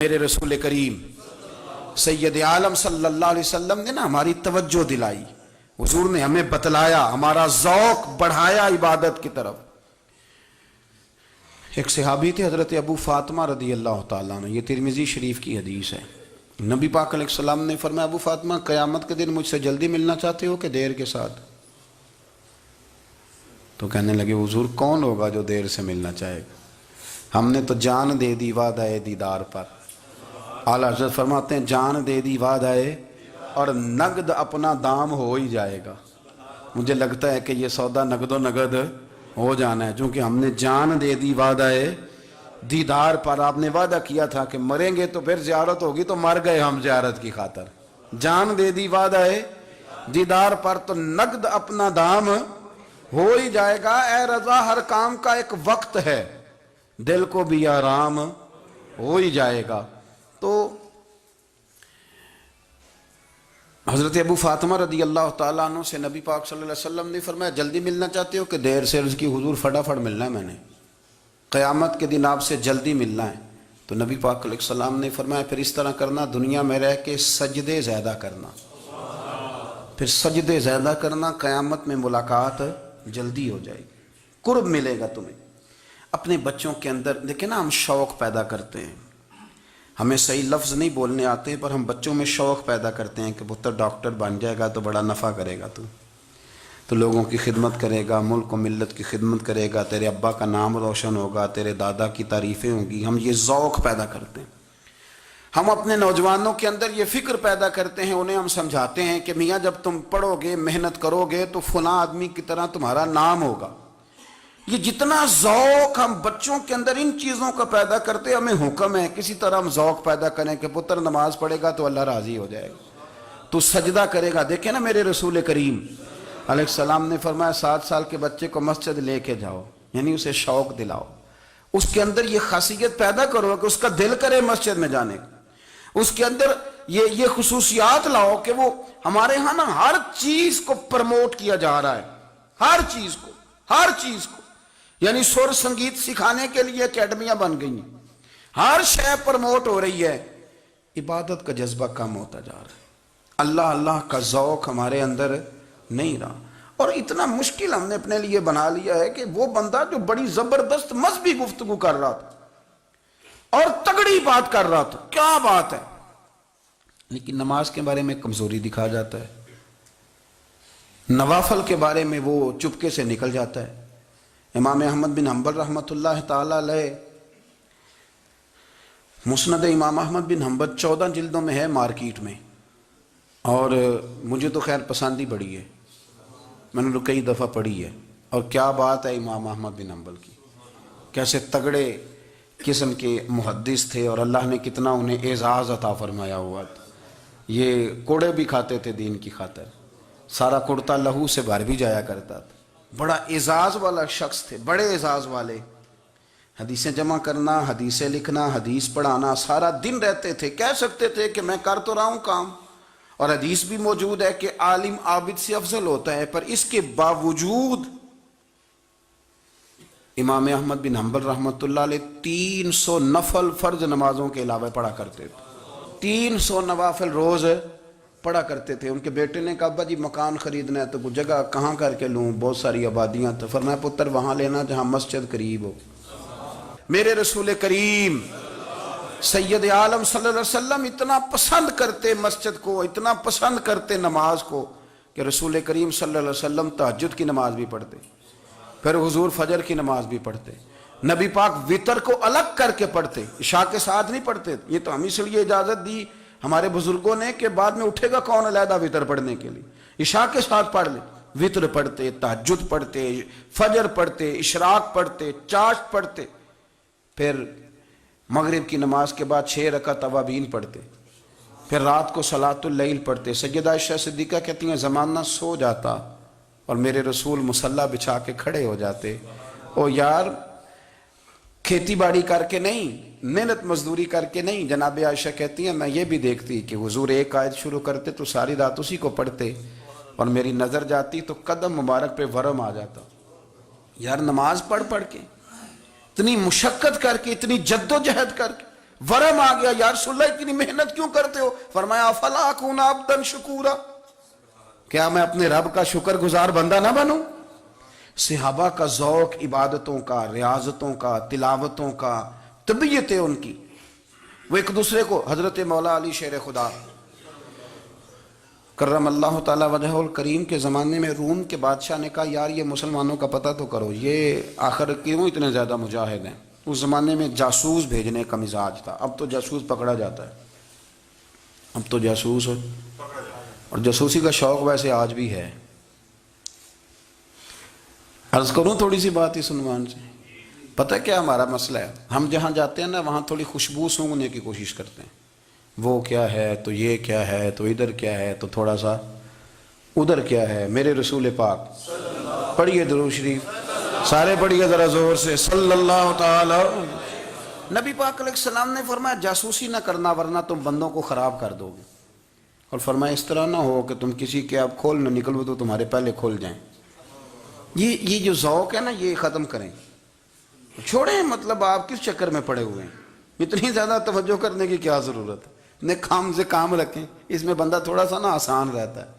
میرے رسول کریم سید عالم صلی اللہ علیہ وسلم نے نا ہماری توجہ دلائی، حضور نے ہمیں بتلایا، ہمارا ذوق بڑھایا عبادت کی طرف۔ ایک صحابی تھے حضرت ابو فاطمہ رضی اللہ تعالیٰ عنہ، یہ ترمذی شریف کی حدیث ہے۔ نبی پاک علیہ السلام نے فرمایا ابو فاطمہ قیامت کے دن مجھ سے جلدی ملنا چاہتے ہو کہ دیر کے ساتھ؟ تو کہنے لگے حضور کون ہوگا جو دیر سے ملنا چاہے گا، ہم نے تو جان دے دی وعدہ دیدار پر۔ اعلیٰ حضرت فرماتے ہیں جان دے دی وعدہ اور نقد اپنا دام ہو ہی جائے گا۔ مجھے لگتا ہے کہ یہ سودا نقد و نقد ہو جانا ہے، چونکہ ہم نے جان دے دی وعدہ دیدار پر۔ آپ نے وعدہ کیا تھا کہ مریں گے تو پھر زیارت ہوگی، تو مر گئے ہم زیارت کی خاطر۔ جان دے دی وعدہ دیدار پر تو نقد اپنا دام ہو ہی جائے گا۔ اے رضا ہر کام کا ایک وقت ہے، دل کو بھی آرام ہو ہی جائے گا۔ تو حضرت ابو فاطمہ رضی اللہ تعالیٰ عنہ سے نبی پاک صلی اللہ علیہ وسلم نے فرمایا جلدی ملنا چاہتے ہو کہ دیر سے؟ عرض کی حضور فٹافٹ ملنا ہے، میں نے قیامت کے دن آپ سے جلدی ملنا ہے۔ تو نبی پاک علیہ السلام نے فرمایا پھر اس طرح کرنا، دنیا میں رہ کے سجدے زیادہ کرنا، پھر سجدے زیادہ کرنا، قیامت میں ملاقات جلدی ہو جائے گی، قرب ملے گا تمہیں۔ اپنے بچوں کے اندر دیکھیں نا، ہم شوق پیدا کرتے ہیں، ہمیں صحیح لفظ نہیں بولنے آتے پر ہم بچوں میں شوق پیدا کرتے ہیں کہ پتر ڈاکٹر بن جائے گا تو بڑا نفع کرے گا، تو لوگوں کی خدمت کرے گا، ملک و ملت کی خدمت کرے گا، تیرے ابا کا نام روشن ہوگا، تیرے دادا کی تعریفیں ہوں گی۔ ہم یہ ذوق پیدا کرتے ہیں۔ ہم اپنے نوجوانوں کے اندر یہ فکر پیدا کرتے ہیں، انہیں ہم سمجھاتے ہیں کہ میاں جب تم پڑھو گے، محنت کرو گے تو فلاں آدمی کی طرح تمہارا نام ہوگا۔ یہ جتنا ذوق ہم بچوں کے اندر ان چیزوں کا پیدا کرتے، ہمیں حکم ہے کسی طرح ہم ذوق پیدا کریں کہ پتر نماز پڑھے گا تو اللہ راضی ہو جائے گا، تو سجدہ کرے گا۔ دیکھیں نا میرے رسول کریم علیہ السلام نے فرمایا 7 سال کے بچے کو مسجد لے کے جاؤ، یعنی اسے شوق دلاؤ، اس کے اندر یہ خاصیت پیدا کرو کہ اس کا دل کرے مسجد میں جانے کا، اس کے اندر یہ خصوصیات لاؤ کہ وہ ہمارے ہاں نا ہر چیز کو پرموٹ کیا جا رہا ہے، ہر چیز کو، یعنی سر سنگیت سکھانے کے لیے اکیڈمیاں بن گئی ہیں، ہر شے پرموٹ ہو رہی ہے، عبادت کا جذبہ کم ہوتا جا رہا ہے، اللہ اللہ کا ذوق ہمارے اندر نہیں رہا۔ اور اتنا مشکل ہم نے اپنے لیے بنا لیا ہے کہ وہ بندہ جو بڑی زبردست مذہبی گفتگو کر رہا تھا اور تگڑی بات کر رہا تھا، کیا بات ہے، لیکن نماز کے بارے میں کمزوری دکھا جاتا ہے، نوافل کے بارے میں وہ چپکے سے نکل جاتا ہے۔ امام احمد بن حنبل رحمۃ اللہ تعالیٰ علیہ، مسند امام احمد بن حنبل 14 جلدوں میں ہے مارکیٹ میں، اور مجھے تو خیر پسند ہی بڑی ہے، میں نے تو کئی دفعہ پڑھی ہے۔ اور کیا بات ہے امام احمد بن حنبل کی، کیسے تگڑے قسم کے محدث تھے اور اللہ نے کتنا انہیں اعزاز عطا فرمایا ہوا تھا۔ یہ کوڑے بھی کھاتے تھے دین کی خاطر، سارا کرتا لہو سے بھر بھی جایا کرتا تھا، بڑا اعزاز والا شخص تھے، بڑے اعزاز والے، حدیثیں جمع کرنا، حدیثیں لکھنا، حدیث پڑھانا، سارا دن رہتے تھے۔ کہہ سکتے تھے کہ میں کر تو رہا ہوں کام، اور حدیث بھی موجود ہے کہ عالم عابد سے افضل ہوتا ہے، پر اس کے باوجود امام احمد بن حنبل رحمۃ اللہ علیہ 300 نفل فرض نمازوں کے علاوہ پڑھا کرتے تھے، 300 نوافل روز پڑھا کرتے تھے۔ ان کے بیٹے نے کہا ابا جی مکان خریدنا ہے تو کوئی جگہ کہاں کر کے لوں، بہت ساری آبادیاں، تو فرمایا پتر وہاں لینا جہاں مسجد قریب ہو۔ میرے رسول کریم سید عالم صلی اللہ علیہ وسلم اتنا پسند کرتے مسجد کو، اتنا پسند کرتے نماز کو کہ رسول کریم صلی اللہ علیہ وسلم تہجد کی نماز بھی پڑھتے، پھر حضور فجر کی نماز بھی پڑھتے، نبی پاک وتر کو الگ کر کے پڑھتے، عشاء کے ساتھ نہیں پڑھتے۔ یہ تو ہم اس لیے اجازت دی ہمارے بزرگوں نے کہ بعد میں اٹھے گا کون علیحدہ وتر پڑھنے کے لیے، عشاء کے ساتھ پڑھ لے۔ وتر پڑھتے، تہجد پڑھتے، فجر پڑھتے، اشراق پڑھتے، چاشت پڑھتے، پھر مغرب کی نماز کے بعد 6 رکعت اوابین پڑھتے، پھر رات کو صلاۃ اللیل پڑھتے۔ سیدہ عائشہ صدیقہ کہتی ہیں زمانہ سو جاتا اور میرے رسول مصلی بچھا کے کھڑے ہو جاتے، او یار کھیتی باڑی کر کے نہیں، محنت مزدوری کر کے نہیں۔ جناب عائشہ کہتی ہیں میں یہ بھی دیکھتی کہ حضور ایک آیت شروع کرتے تو ساری رات اسی کو پڑھتے، اور میری نظر جاتی تو قدم مبارک پہ ورم آ جاتا۔ یار نماز پڑھ کے، اتنی مشقت کر کے، اتنی جد و جہد کر کے ورم آ گیا، یا رسول اللہ اتنی محنت کیوں کرتے ہو؟ فرمایا افلا اکون عبدا شکورا، کیا میں اپنے رب کا شکر گزار بندہ نہ بنوں؟ صحابہ کا ذوق عبادتوں کا، ریاضتوں کا، تلاوتوں کا، طبیعت ہے ان کی، وہ ایک دوسرے کو، حضرت مولا علی شیر خدا کرم اللہ تعالی وجہہ الکریم کے زمانے میں روم کے بادشاہ نے کہا یار یہ مسلمانوں کا پتہ تو کرو، یہ آخر کیوں اتنے زیادہ مجاہد ہیں؟ اس زمانے میں جاسوس بھیجنے کا مزاج تھا، اب تو جاسوس پکڑا جاتا ہے، اب تو جاسوس اور جاسوسی کا شوق ویسے آج بھی ہے۔ عرض کروں تھوڑی سی بات اس عنوان سے، پتہ کیا ہمارا مسئلہ ہے؟ ہم جہاں جاتے ہیں نا وہاں تھوڑی خوشبو سونگنے کی کوشش کرتے ہیں، وہ کیا ہے تو یہ کیا ہے تو ادھر کیا ہے تو تھوڑا سا ادھر کیا ہے۔ میرے رسول پاک پڑھیے درود شریف، سارے پڑھیے ذرا زور سے، صلی اللہ تعالی۔ نبی پاک علیہ السلام نے فرمایا جاسوسی نہ کرنا ورنہ تم بندوں کو خراب کر دو گے، اور فرمایا اس طرح نہ ہو کہ تم کسی کے آپ کھول نہ نکلو تو تمہارے پہلے کھول جائیں۔ یہ جو ذوق ہے نا یہ ختم کریں، چھوڑیں، مطلب آپ کس چکر میں پڑے ہوئے ہیں؟ اتنی زیادہ توجہ کرنے کی کیا ضرورت ہے؟ نیک کام سے کام رکھیں، اس میں بندہ تھوڑا سا نا آسان رہتا ہے۔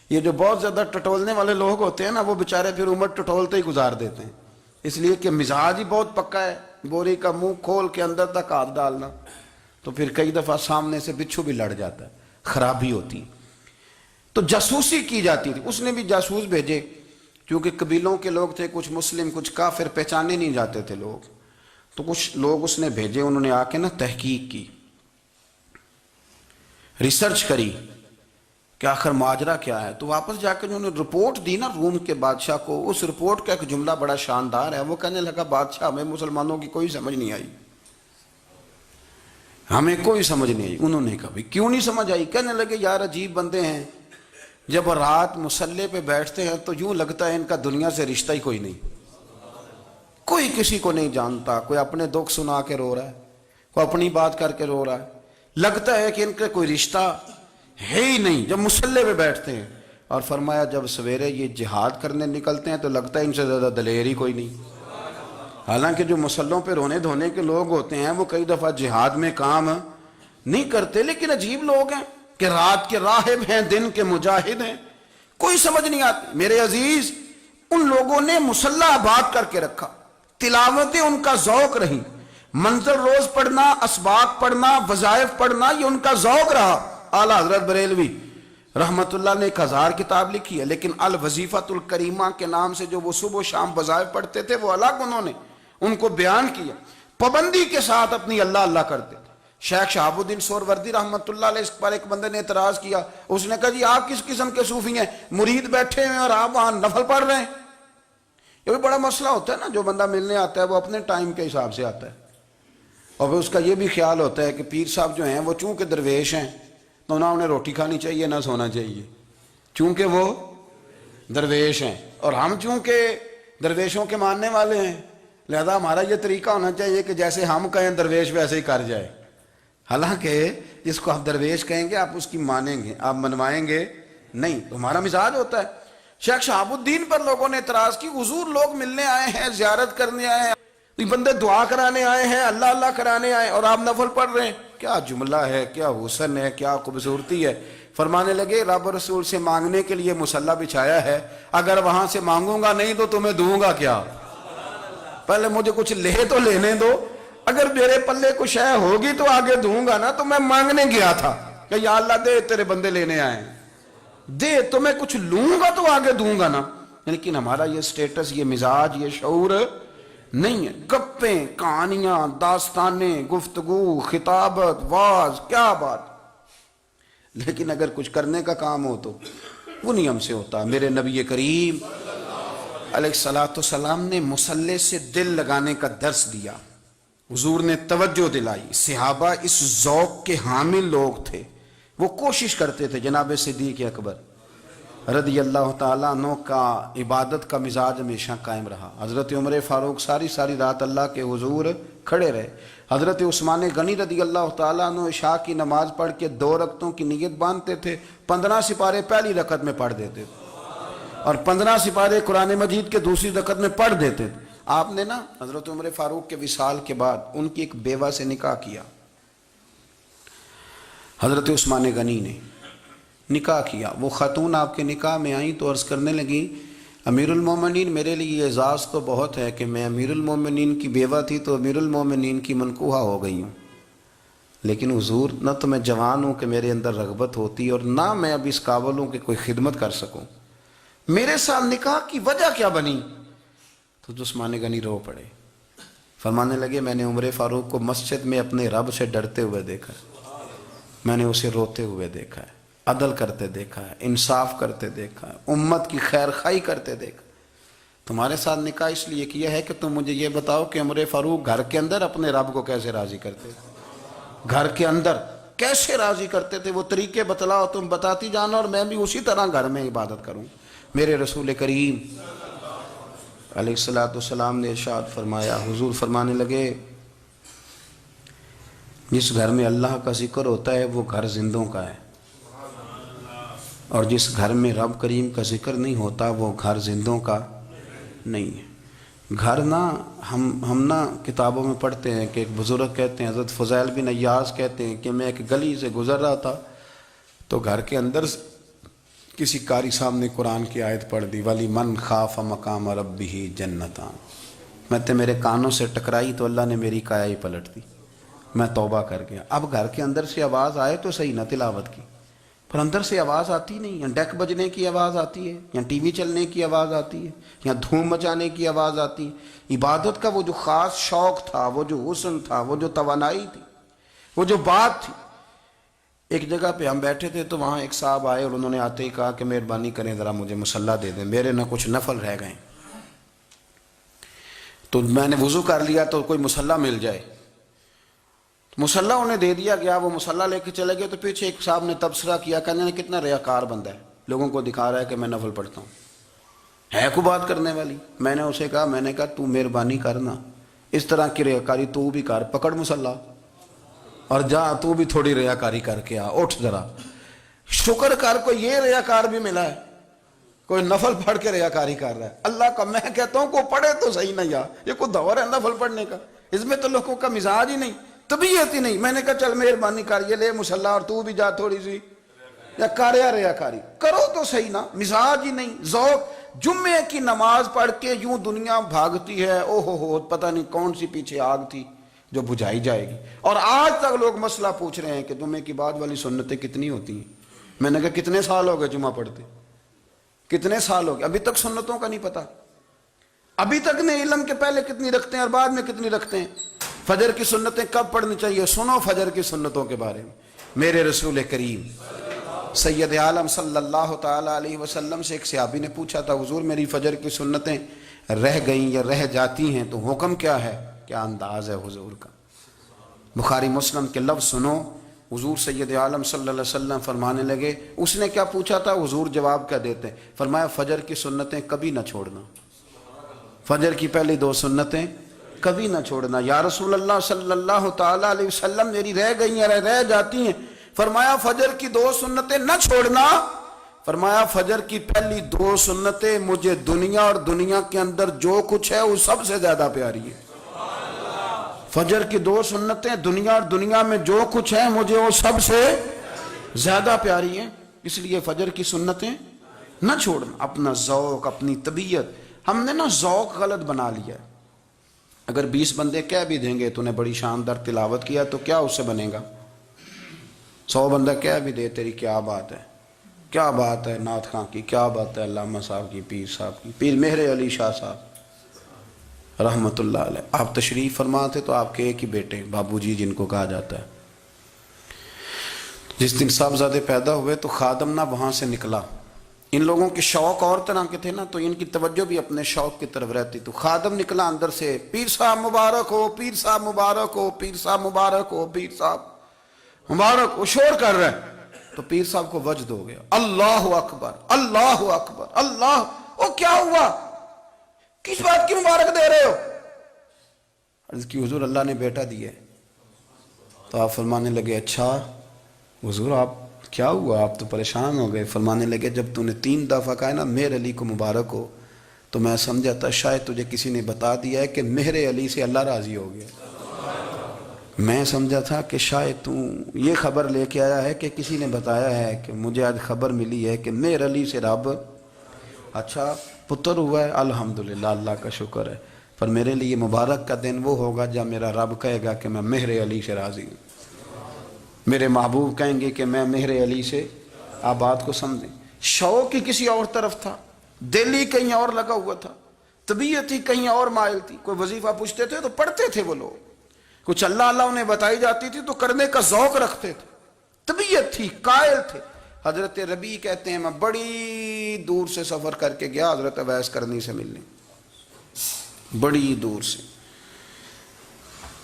یہ جو بہت زیادہ ٹٹولنے والے لوگ ہوتے ہیں نا وہ بیچارے پھر عمر ٹٹولتے ہی گزار دیتے ہیں، اس لیے کہ مزاج ہی بہت پکا ہے، بوری کا منہ کھول کے اندر تک ہاتھ ڈالنا، تو پھر کئی دفعہ سامنے سے بچھو بھی لڑ جاتا ہے، خرابی ہوتی۔ تو جاسوسی کی جاتی تھی، اس نے بھی جاسوس بھیجے، کیونکہ قبیلوں کے لوگ تھے، کچھ مسلم کچھ کافر، پہچانے نہیں جاتے تھے لوگ، تو کچھ لوگ اس نے بھیجے، انہوں نے آ کے نا تحقیق کی، ریسرچ کری کہ آخر ماجرا کیا ہے، تو واپس جا کے انہوں نے رپورٹ دی نا روم کے بادشاہ کو۔ اس رپورٹ کا ایک جملہ بڑا شاندار ہے، وہ کہنے لگا بادشاہ ہمیں مسلمانوں کی کوئی سمجھ نہیں آئی، ہمیں کوئی سمجھ نہیں آئی۔ انہوں نے کہا کیوں نہیں سمجھ آئی؟ کہنے لگے یار عجیب بندے ہیں، جب رات مصلے پہ بیٹھتے ہیں تو یوں لگتا ہے ان کا دنیا سے رشتہ ہی کوئی نہیں، کوئی کسی کو نہیں جانتا، کوئی اپنے دکھ سنا کے رو رہا ہے، کوئی اپنی بات کر کے رو رہا ہے، لگتا ہے کہ ان کا کوئی رشتہ ہے ہی نہیں جب مصلے پہ بیٹھتے ہیں۔ اور فرمایا جب سویرے یہ جہاد کرنے نکلتے ہیں تو لگتا ہے ان سے زیادہ دلیر ہی کوئی نہیں، حالانکہ جو مصلوں پہ رونے دھونے کے لوگ ہوتے ہیں وہ کئی دفعہ جہاد میں کام نہیں کرتے، لیکن عجیب لوگ ہیں کہ رات کے راہب ہیں، دن کے مجاہد ہیں، کوئی سمجھ نہیں آتی۔ میرے عزیز ان لوگوں نے مصلہ آباد کر کے رکھا، تلاوتیں ان کا ذوق رہی، منزل روز پڑھنا، اسباق پڑھنا، وظائف پڑھنا، یہ ان کا ذوق رہا۔ اعلیٰ حضرت بریلوی رحمت اللہ نے 1000 کتاب لکھی ہے، لیکن الوظیفۃ الکریمہ کے نام سے جو وہ صبح و شام وظائف پڑھتے تھے وہ الگ انہوں نے ان کو بیان کیا، پابندی کے ساتھ اپنی اللہ اللہ کرتے تھے۔ شیخ شہاب الدین سہروردی رحمت اللہ علیہ اس پر ایک بندے نے اعتراض کیا، اس نے کہا جی آپ کس قسم کے صوفی ہیں، مرید بیٹھے ہیں اور آپ وہاں نفل پڑھ رہے ہیں؟ یہ بھی بڑا مسئلہ ہوتا ہے نا، جو بندہ ملنے آتا ہے وہ اپنے ٹائم کے حساب سے آتا ہے، اور پھر اس کا یہ بھی خیال ہوتا ہے کہ پیر صاحب جو ہیں وہ چونکہ درویش ہیں تو نہ انہیں روٹی کھانی چاہیے نہ سونا چاہیے، چونکہ وہ درویش ہیں، اور ہم چونکہ درویشوں کے ماننے والے ہیں لہذا ہمارا یہ طریقہ ہونا چاہیے کہ جیسے ہم کہیں درویش ویسے ہی کر جائے۔ حالانکہ جس کو آپ درویش کہیں گے آپ اس کی مانیں گے، آپ منوائیں گے نہیں، تو ہمارا مزاج ہوتا ہے۔ شیخ شہاب الدین پر لوگوں نے اعتراض کی، حضور لوگ ملنے آئے ہیں، زیارت کرنے آئے ہیں، یہ بندے دعا کرانے آئے ہیں، اللہ اللہ کرانے آئے اور آپ نفل پڑھ رہے ہیں، کیا جملہ ہے، کیا حسن ہے، کیا خوبصورتی ہے۔ فرمانے لگے رب رسول سے مانگنے کے لیے مصلی بچھایا ہے، اگر وہاں سے مانگوں گا نہیں تو تمہیں دوں گا کیا؟ پہلے مجھے کچھ لے تو لینے دو، اگر میرے پلے کچھ ہے ہوگی تو آگے دوں گا نا، تو میں مانگنے گیا تھا کہ یا اللہ دے تیرے بندے لینے آئے ہیں، دے تو میں کچھ لوں گا تو آگے دوں گا نا۔ لیکن ہمارا یہ سٹیٹس، یہ مزاج، یہ شعور نہیں ہے، گپیں، کہانیاں، داستانیں، گفتگو، خطابت، واز، کیا بات، لیکن اگر کچھ کرنے کا کام ہو تو وہ نہیں ہم سے ہوتا۔ میرے نبی کریم علیہ السلام نے مصلی سے دل لگانے کا درس دیا، حضور نے توجہ دلائی، صحابہ اس ذوق کے حامل لوگ تھے، وہ کوشش کرتے تھے۔ جناب صدیق اکبر رضی اللہ تعالیٰ عنہ کا عبادت کا مزاج ہمیشہ قائم رہا۔ حضرت عمر فاروق ساری رات اللہ کے حضور کھڑے رہے۔ حضرت عثمان غنی رضی اللہ تعالیٰ عنہ عشاء کی نماز پڑھ کے 2 رکعتوں کی نیت باندھتے تھے، 15 سپارے پہلی رکعت میں پڑھ دیتے تھے اور 15 سپارے قرآن مجید کے دوسری رکعت میں پڑھ دیتے تھے۔ آپ نے نا حضرت عمر فاروق کے وصال کے بعد ان کی ایک بیوہ سے نکاح کیا، حضرت عثمان غنی نے نکاح کیا، وہ خاتون آپ کے نکاح میں آئیں تو عرض کرنے لگیں امیر المومنین میرے لیے اعزاز تو بہت ہے کہ میں امیر المومنین کی بیوہ تھی تو امیر المومنین کی منکوحہ ہو گئی ہوں، لیکن حضور نہ تو میں جوان ہوں کہ میرے اندر رغبت ہوتی اور نہ میں اب اس قابل ہوں کہ کوئی خدمت کر سکوں، میرے ساتھ نکاح کی وجہ کیا بنی؟ تو عثمان غنی رو پڑے، فرمانے لگے میں نے عمر فاروق کو مسجد میں اپنے رب سے ڈرتے ہوئے دیکھا ہے، میں نے اسے روتے ہوئے دیکھا ہے، عدل کرتے دیکھا ہے، انصاف کرتے دیکھا ہے، امت کی خیر خواہی کرتے دیکھا، تمہارے ساتھ نکاح اس لیے کیا ہے کہ تم مجھے یہ بتاؤ کہ عمر فاروق گھر کے اندر اپنے رب کو کیسے راضی کرتے تھے، گھر کے اندر کیسے راضی کرتے تھے، وہ طریقے بتلاؤ، تم بتاتی جانا اور میں بھی اسی طرح گھر میں عبادت کروں۔ میرے رسول کریم علیہ السلام نے ارشاد فرمایا، حضور فرمانے لگے جس گھر میں اللہ کا ذکر ہوتا ہے وہ گھر زندوں کا ہے، اور جس گھر میں رب کریم کا ذکر نہیں ہوتا وہ گھر زندوں کا نہیں ہے۔ گھر نا ہم نا کتابوں میں پڑھتے ہیں کہ ایک بزرگ کہتے ہیں، حضرت فضیل بن عیاض کہتے ہیں کہ میں ایک گلی سے گزر رہا تھا تو گھر کے اندر کسی قاری صاحب نے قرآن کی آیت پڑھ دی، وَلِمَنْ خَافَ مَقَامَ رَبِّهِ جَنَّتَانِ، میں میرے کانوں سے ٹکرائی تو اللہ نے میری کایا ہی پلٹ دی، میں توبہ کر گیا۔ اب گھر کے اندر سے آواز آئے تو صحیح نہ تلاوت کی، پر اندر سے آواز آتی نہیں، یا ڈیک بجنے کی آواز آتی ہے، یا ٹی وی چلنے کی آواز آتی ہے، یا دھوم مچانے کی آواز آتی ہے۔ عبادت کا وہ جو خاص شوق تھا، وہ جو حسن تھا، وہ جو توانائی تھی، وہ جو بات تھی۔ ایک جگہ پہ ہم بیٹھے تھے تو وہاں ایک صاحب آئے اور انہوں نے آتے ہی کہا کہ مہربانی کریں ذرا مجھے مصلی دے دیں، میرے نہ کچھ نفل رہ گئے۔ تو میں نے وضو کر لیا تو کوئی مصلی مل جائے، مصلی انہیں دے دیا گیا، وہ مصلی لے کے چلے گئے تو پیچھے ایک صاحب نے تبصرہ کیا، کہنے نے کتنا ریاکار بندہ ہے، لوگوں کو دکھا رہا ہے کہ میں نفل پڑھتا ہوں، ہے کوئی بات کرنے والی؟ میں نے اسے کہا تو مہربانی کرنا اس طرح کی ریاکاری تو بھی کر، پکڑ مصلی اور جا تو بھی تھوڑی ریاکاری کر کے آ، اٹھ ذرا، شکر کر کوئی یہ ریاکار بھی ملا ہے، کوئی نفل پڑھ کے ریاکاری کر رہا ہے۔ اللہ کا میں کہتا ہوں کو پڑھے تو صحیح نہ، یہ کوئی دور ہے نفل پڑھنے کا؟ اس میں تو لوگوں کا مزاج ہی نہیں، طبیعت ہی نہیں۔ میں نے کہا چل مہربانی کر یہ لے مصلی اور تو بھی جا تھوڑی سی یا کر یا ریاکاری کرو تو صحیح نا، مزاج ہی نہیں، ذوق۔ جمعے کی نماز پڑھ کے یوں دنیا بھاگتی ہے، او ہو پتہ نہیں کون سی پیچھے آگ تھی جو بجھائی جائے گی، اور آج تک لوگ مسئلہ پوچھ رہے ہیں کہ جمعے کی بعد والی سنتیں کتنی ہوتی ہیں۔ میں نے کہا کتنے سال ہو گئے جمعہ پڑھتے، کتنے سال ہو گئے، ابھی تک سنتوں کا نہیں پتہ، ابھی تک نہیں علم کے پہلے کتنی رکھتے ہیں اور بعد میں کتنی رکھتے ہیں۔ فجر کی سنتیں کب پڑھنی چاہیے؟ سنو فجر کی سنتوں کے بارے میں۔ میرے رسول کریم سید عالم صلی اللہ تعالیٰ علیہ وسلم سے ایک صحابی نے پوچھا تھا، حضور میری فجر کی سنتیں رہ گئیں یا رہ جاتی ہیں تو حکم کیا ہے؟ کیا انداز ہے حضور کا؟ بخاری مسلم کے لفظ سنو، حضور سید عالم صلی اللہ علیہ وسلم فرمانے لگے، اس نے کیا پوچھا تھا؟ حضور جواب کیا دیتے ہیں؟ فرمایا فجر کی سنتیں کبھی نہ چھوڑنا، فجر کی پہلی 2 سنتیں کبھی نہ چھوڑنا۔ یا رسول اللہ صلی اللہ تعالیٰ علیہ وسلم میری رہ گئی ہیں، رہ جاتی ہیں۔ فرمایا فجر کی 2 سنتیں نہ چھوڑنا، فرمایا فجر کی پہلی 2 سنتیں مجھے دنیا اور دنیا کے اندر جو کچھ ہے وہ سب سے زیادہ پیاری ہے۔ فجر کی 2 سنتیں دنیا اور دنیا میں جو کچھ ہے مجھے وہ سب سے زیادہ پیاری ہیں، اس لیے فجر کی سنتیں نہ چھوڑنا۔ اپنا ذوق، اپنی طبیعت، ہم نے نا ذوق غلط بنا لیا ہے۔ اگر 20 بندے کہہ بھی دیں گے تو نے بڑی شاندار تلاوت کیا تو کیا اس سے بنے گا؟ 100 بندہ کہہ بھی دے تیری کیا بات ہے، کیا بات ہے نعت خاں کی، کیا بات ہے علامہ صاحب کی، پیر صاحب کی، پیر مہر علی شاہ صاحب رحمت اللہ علیہ۔ آپ تشریف فرما تھے تو آپ کے ایک ہی بیٹے بابو جی جن کو کہا جاتا ہے، جس دن صاحبزادے پیدا ہوئے تو خادم نہ وہاں سے نکلا۔ ان لوگوں کے شوق اور طرح کے تھے نا تو ان کی توجہ بھی اپنے شوق کی طرف رہتی، تو خادم نکلا اندر سے، پیر صاحب مبارک ہو، پیر صاحب مبارک ہو، پیر صاحب مبارک ہو، پیر صاحب مبارک ہو، شور کر رہا ہے۔ تو پیر صاحب کو وجد ہو گیا، اللہ اکبر اللہ اکبر اللہ، او کیا ہوا، کس بات کی مبارک دے رہے ہو؟ عرض کی حضور اللہ نے بیٹا دیا ہے۔ تو آپ فرمانے لگے اچھا حضور آپ کیا ہوا، آپ تو پریشان ہو گئے۔ فرمانے لگے جب تو نے 3 دفعہ کہا نا مہر علی کو مبارک ہو تو میں سمجھا تھا شاید تجھے کسی نے بتا دیا ہے کہ مہر علی سے اللہ راضی ہو گیا، میں سمجھا تھا کہ شاید تو یہ خبر لے کے آیا ہے کہ کسی نے بتایا ہے کہ مجھے آج خبر ملی ہے کہ مہر علی سے رب اچھا پتر ہوا ہے، الحمدللہ اللہ کا شکر ہے، پر میرے لیے مبارک کا دن وہ ہوگا جب میرا رب کہے گا کہ میں مہر علی سے راضی ہوں، میرے محبوب کہیں گے کہ میں مہر علی سے، آپ بات کو سمجھیں۔ شوق ہی کسی اور طرف تھا، دل ہی کہیں اور لگا ہوا تھا، طبیعت ہی کہیں اور مائل تھی۔ کوئی وظیفہ پوچھتے تھے تو پڑھتے تھے وہ لوگ، کچھ اللہ اللہ انہیں بتائی جاتی تھی تو کرنے کا ذوق رکھتے تھے، طبیعت تھی، قائل تھے۔ حضرت ربیع کہتے ہیں میں بڑی دور سے سفر کر کے گیا حضرت اویس کرنی سے ملنے، بڑی دور سے،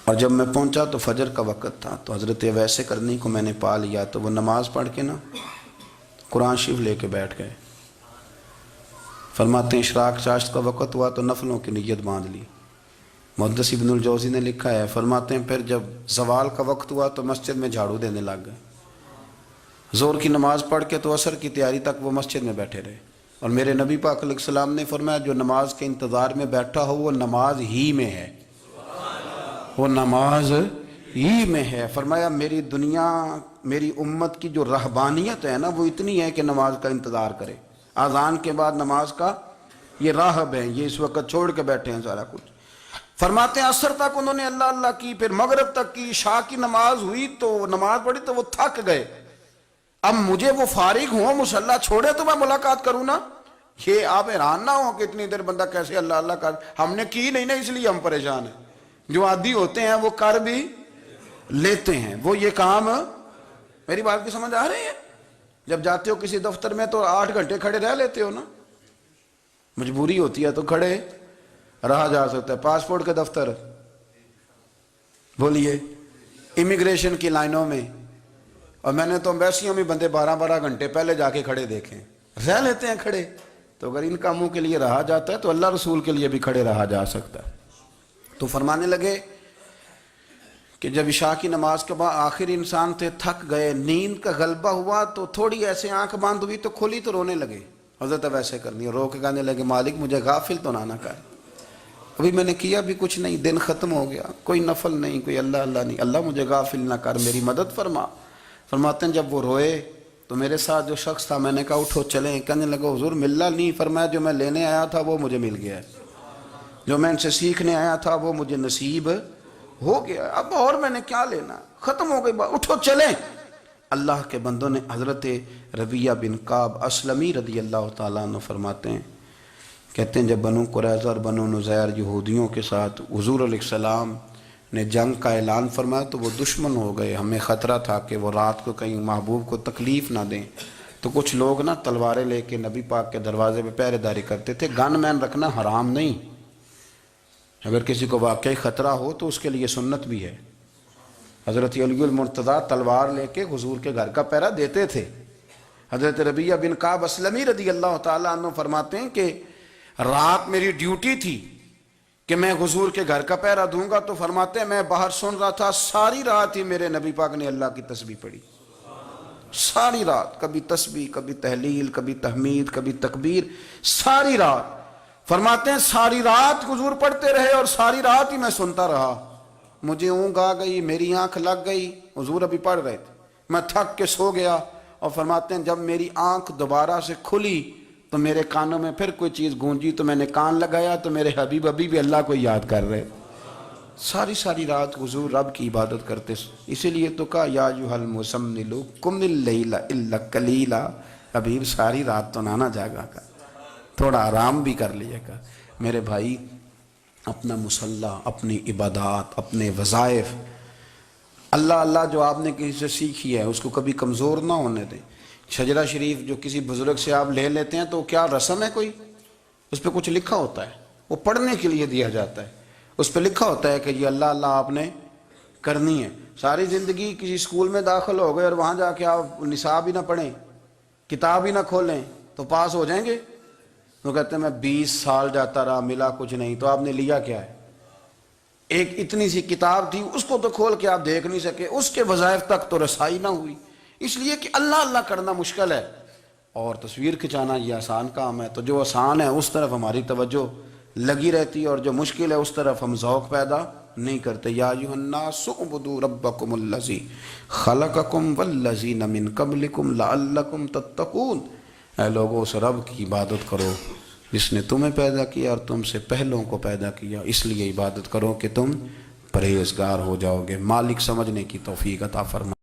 اور جب میں پہنچا تو فجر کا وقت تھا، تو حضرت اویس کرنی کو میں نے پا لیا، تو وہ نماز پڑھ کے نا قرآن شریف لے کے بیٹھ گئے۔ فرماتے ہیں اشراق چاشت کا وقت ہوا تو نفلوں کی نیت باندھ لی۔ محدث ابن الجوزی نے لکھا ہے، فرماتے ہیں پھر جب زوال کا وقت ہوا تو مسجد میں جھاڑو دینے لگ گئے، ظہر کی نماز پڑھ کے تو عصر کی تیاری تک وہ مسجد میں بیٹھے رہے، اور میرے نبی پاک علیہ السلام نے فرمایا جو نماز کے انتظار میں بیٹھا ہو وہ نماز ہی میں ہے، وہ نماز ہی میں ہے۔ فرمایا میری دنیا، میری امت کی جو رہبانیت ہے نا وہ اتنی ہے کہ نماز کا انتظار کرے، اذان کے بعد نماز کا یہ راہب ہیں، یہ اس وقت چھوڑ کے بیٹھے ہیں سارا کچھ۔ فرماتے ہیں عصر تک انہوں نے اللہ اللہ کی، پھر مغرب تک کی، عشاء کی نماز ہوئی تو نماز پڑھی تو وہ تھک گئے، اب مجھے وہ فارغ ہوں مصلی چھوڑے تو میں ملاقات کروں نا۔ یہ آپ حیران نہ ہو کہ اتنی دیر بندہ کیسے اللہ اللہ کر، ہم نے کی نہیں نا اس لیے ہم پریشان ہیں، جو عادی ہوتے ہیں وہ کر بھی لیتے ہیں، وہ یہ کام، میری بات کی سمجھ آ رہی ہے؟ جب جاتے ہو کسی دفتر میں تو 8 گھنٹے کھڑے رہ لیتے ہو نا، مجبوری ہوتی ہے تو کھڑے رہا جا سکتا ہے۔ پاسپورٹ کے دفتر بولیے، امیگریشن کی لائنوں میں، اور میں نے تو امبیسیوں میں بندے 12 گھنٹے پہلے جا کے کھڑے دیکھیں، رہ لیتے ہیں کھڑے۔ تو اگر ان کاموں کے لیے رہا جاتا ہے تو اللہ رسول کے لیے بھی کھڑے رہا جا سکتا ہے۔ تو فرمانے لگے کہ جب عشاء کی نماز کے بعد آخر انسان تھے، تھک گئے، نیند کا غلبہ ہوا تو تھوڑی ایسے آنکھ بند ہوئی تو کھلی تو رونے لگے۔ حضرت ویسے کرنی رو کے کہنے لگے مالک مجھے غافل تو نہ کر، ابھی میں نے کیا بھی کچھ نہیں، دن ختم ہو گیا، کوئی نفل نہیں، کوئی اللہ اللہ نہیں، اللہ مجھے غافل نہ کر، میری مدد فرما۔ فرماتے ہیں جب وہ روئے تو میرے ساتھ جو شخص تھا میں نے کہا اٹھو چلیں، کہنے لگا حضور ملنا نہیں، فرمایا جو میں لینے آیا تھا وہ مجھے مل گیا ہے، جو میں ان سے سیکھنے آیا تھا وہ مجھے نصیب ہو گیا، اب اور میں نے کیا لینا، ختم ہو گئی بات، اٹھو چلیں۔ اللہ کے بندوں نے حضرت ربیعہ بن کعب اسلمی رضی اللہ تعالیٰ عنہ فرماتے ہیں، کہتے ہیں جب بنو قریظہ اور بنو نذیر یہودیوں کے ساتھ حضور علیہ السلام نے جنگ کا اعلان فرمایا تو وہ دشمن ہو گئے، ہمیں خطرہ تھا کہ وہ رات کو کہیں محبوب کو تکلیف نہ دیں، تو کچھ لوگ نا تلواریں لے کے نبی پاک کے دروازے پہ پہرے داری کرتے تھے۔ گن مین رکھنا حرام نہیں، اگر کسی کو واقعی خطرہ ہو تو اس کے لیے سنت بھی ہے۔ حضرت علی المرتضیٰ تلوار لے کے حضور کے گھر کا پہرا دیتے تھے۔ حضرت ربیعہ بن کعب اسلمی رضی اللہ تعالیٰ عنہ فرماتے ہیں کہ رات میری ڈیوٹی تھی کہ میں حضور کے گھر کا پہرا دوں گا، تو فرماتے ہیں میں باہر سن رہا تھا، ساری رات ہی میرے نبی پاک نے اللہ کی تسبیح پڑھی، ساری رات، کبھی تسبیح، کبھی تحلیل، کبھی تحمید، کبھی تکبیر، ساری رات۔ فرماتے ہیں ساری رات حضور پڑھتے رہے اور ساری رات ہی میں سنتا رہا، مجھے اونگ آ گئی، میری آنکھ لگ گئی، حضور ابھی پڑھ رہے تھے، میں تھک کے سو گیا، اور فرماتے ہیں جب میری آنکھ دوبارہ سے کھلی تو میرے کانوں میں پھر کوئی چیز گونجی تو میں نے کان لگایا تو میرے حبیب ابھی بھی اللہ کو یاد کر رہے، ساری رات حضور رب کی عبادت کرتے، اسی لیے تو کہا یا ایھا المزمل قم اللیل الا قلیلا، حبیب ساری رات تو نہ جاگا کر، تھوڑا آرام بھی کر لیے گا۔ میرے بھائی اپنا مصلی، اپنی عبادات، اپنے وظائف، اللہ اللہ جو آپ نے کسی سے سیکھی ہے اس کو کبھی کمزور نہ ہونے دیں۔ شجرہ شریف جو کسی بزرگ سے آپ لے لیتے ہیں تو کیا رسم ہے کوئی؟ اس پہ کچھ لکھا ہوتا ہے، وہ پڑھنے کے لیے دیا جاتا ہے، اس پہ لکھا ہوتا ہے کہ یہ اللہ اللہ آپ نے کرنی ہے۔ ساری زندگی کسی اسکول میں داخل ہو گئے اور وہاں جا کے آپ نصاب ہی نہ پڑھیں، کتاب ہی نہ کھولیں تو پاس ہو جائیں گے؟ وہ کہتے ہیں میں 20 سال جاتا رہا ملا کچھ نہیں، تو آپ نے لیا کیا ہے؟ ایک اتنی سی کتاب تھی، اس کو تو کھول کے آپ دیکھ نہیں سکے، اس کے وظائف تک تو رسائی نہ ہوئی، اس لیے کہ اللہ اللہ کرنا مشکل ہے اور تصویر کھنچانا یہ آسان کام ہے۔ تو جو آسان ہے اس طرف ہماری توجہ لگی رہتی ہے اور جو مشکل ہے اس طرف ہم ذوق پیدا نہیں کرتے. یا ایھا الناس اعبدوا ربکم الذی خلقکم والذین من قبلکم لعلکم تتقون. اے لوگوں اس رب کی عبادت کرو جس نے تمہیں پیدا کیا اور تم سے پہلوں کو پیدا کیا، اس لیے عبادت کرو کہ تم پرہیزگار ہو جاؤ گے. مالک سمجھنے کی توفیق عطا فرما.